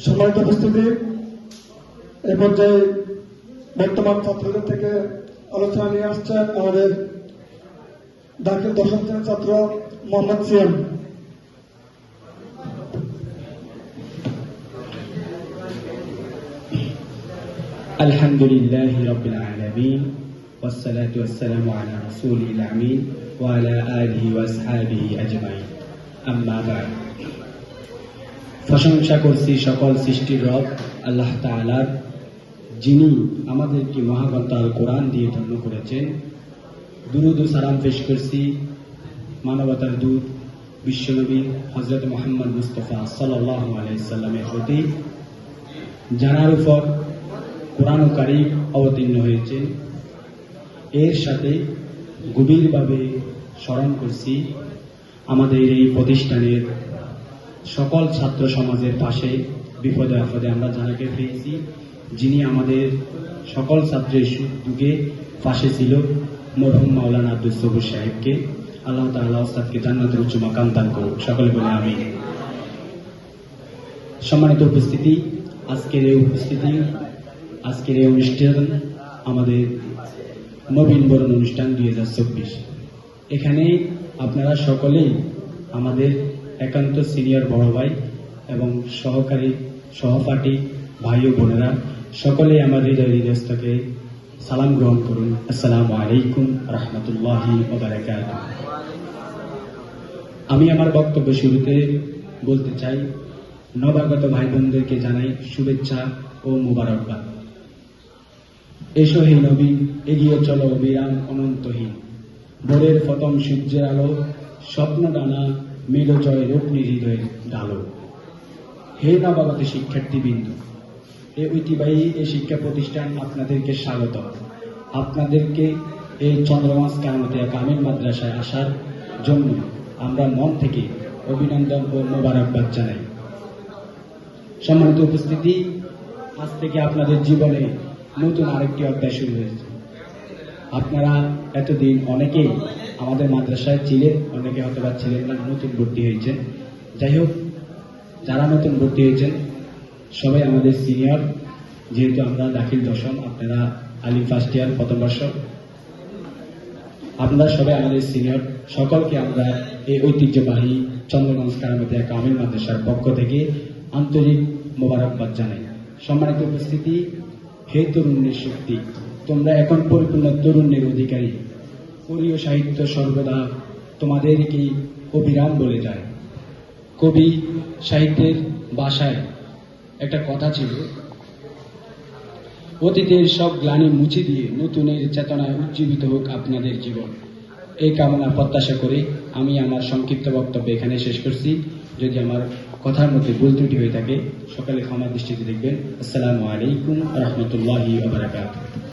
সম্মানিত উপস্থিতি, এই পর্যায়ে বর্তমান ছাত্রদের থেকে আলোচনা নিয়ে আসছেন আমাদের দাখিল দশম শ্রেণীর ছাত্র মোহাম্মদ সিয়াম। আলহামদুলিল্লাহি রাব্বিল আলামিন ওয়াসসালাতু ওয়াসসালামু আলা রাসূলিল আমিন ওয়া আলা আলিহি ওয়া আসহাবিহি আজমাইন। আম্মা বা'দ। প্রশংসা করছি সকল সৃষ্টির রব আল্লাহ তাআলার, যিনি আমাদেরকে মহাগ্রন্থ আল কোরআন দিয়ে ধন্য করেছেন। দুরূদ ও সালাম পেশ করছি মানবতার দূত বিশ্বনবী হযরত মুহাম্মদ মুস্তাফা সাল্লাল্লাহু আলাইহি সাল্লামের প্রতি, যার উপর কোরআন কারীম অবতীর্ণ হয়েছে। এর সাথে গভীরভাবে স্মরণ করছি আমাদের এই প্রতিষ্ঠানের সকল ছাত্র সমাজের পাশে বিপদে আপদে আমরা যাকে পেয়েছি, যিনি আমাদের সকল ছাত্রের সুখ দুঃখে পাশে ছিল, মরহুম মাওলানা আব্দুল সবুর সাহেবকে। আল্লাহ তাআলা ওস্তাদকে জান্নাতের উচ্চ মাকাম দান করুন, সকলে বলে আমিন। সম্মানিত উপস্থিতি, আজকের এই অনুষ্ঠান আমাদের নবীন বরণ অনুষ্ঠান 2024। এখানে আপনারা সকলেই আমাদের একান্ত সিনিয়র বড় ভাই এবং সহকারী সহপাঠী ভাই ও বোনেরা, সকলেই আমার হৃদয়স্থকে সালাম গ্রহণ করুন। আসসালামু আলাইকুম রাহমাতুল্লাহি ওয়া বারাকাতুহু। আমি আমার বক্তব্য শুরুতে বলতে চাই, নবাগত ভাই বোনদেরকে জানাই শুভেচ্ছা ও মোবারকবাদ। এসো হে নবী, এগিয়ে চলো বিরাম অনন্তহীন, ভোরের প্রথম সূর্যের আলো, স্বপ্ন ডানা মেলো জয় রগ্নি হৃদয়ের ডালো। হে নবাগত শিক্ষার্থীবৃন্দ, এই ঐতিহ্যবাহী এই শিক্ষা প্রতিষ্ঠান আপনাদেরকে স্বাগত। আপনাদেরকে এই চন্দ্রমাস কামতিয়া কামিল মাদ্রাসায় আসার জন্য আমরা মন থেকে অভিনন্দন ও মোবারকবাদ জানাই। সম্মানিত উপস্থিতি, আজ থেকে আপনাদের জীবনে নতুন আরেকটি অধ্যায় শুরু হয়েছে। আপনারা এতদিন অনেকেই আমাদের মাদ্রাসায় ছিলেন, অনেকে হয়তো বা ছিলেন না, নতুন ভর্তি হয়েছেন। যাই হোক, যারা নতুন ভর্তি হয়েছেন সবাই আমাদের সিনিয়র, যেহেতু আমরা দাখিল দশম, আপনারা আলিম ফার্স্ট ইয়ার প্রথম বর্ষ, আপনারা সবাই আমাদের সিনিয়র। সকলকে আমরা এই ঐতিহ্যবাহী চন্দ্রগঞ্জ কারামতিয়া কামিল মাদ্রাসার পক্ষ থেকে আন্তরিক মোবারকবাদ জানাই। সম্মানিত উপস্থিতি, হে তরুণের শক্তি, তোমরা এখন পরিপূর্ণ তরুণের অধিকারী। কোরীয় সাহিত্য সর্বদা তোমাদেরকেই অবিরাম বলে যায়। কবি সাহিত্যের ভাষায় একটা কথা ছিল, অতীতের সব গ্লানি মুছে দিয়ে নতুনের চেতনায় উজ্জীবিত হোক আপনাদের জীবন। এই কামনা প্রত্যাশা করে আমি আমার সংক্ষিপ্ত বক্তব্য এখানে শেষ করছি। যদি আমার কথার মধ্যে ভুল ত্রুটি হয়ে থাকে সকলে ক্ষমা দৃষ্টিতে দেখবেন। আসসালামু আলাইকুম রাহমাতুল্লাহি ওয়া বারাকাতুহু।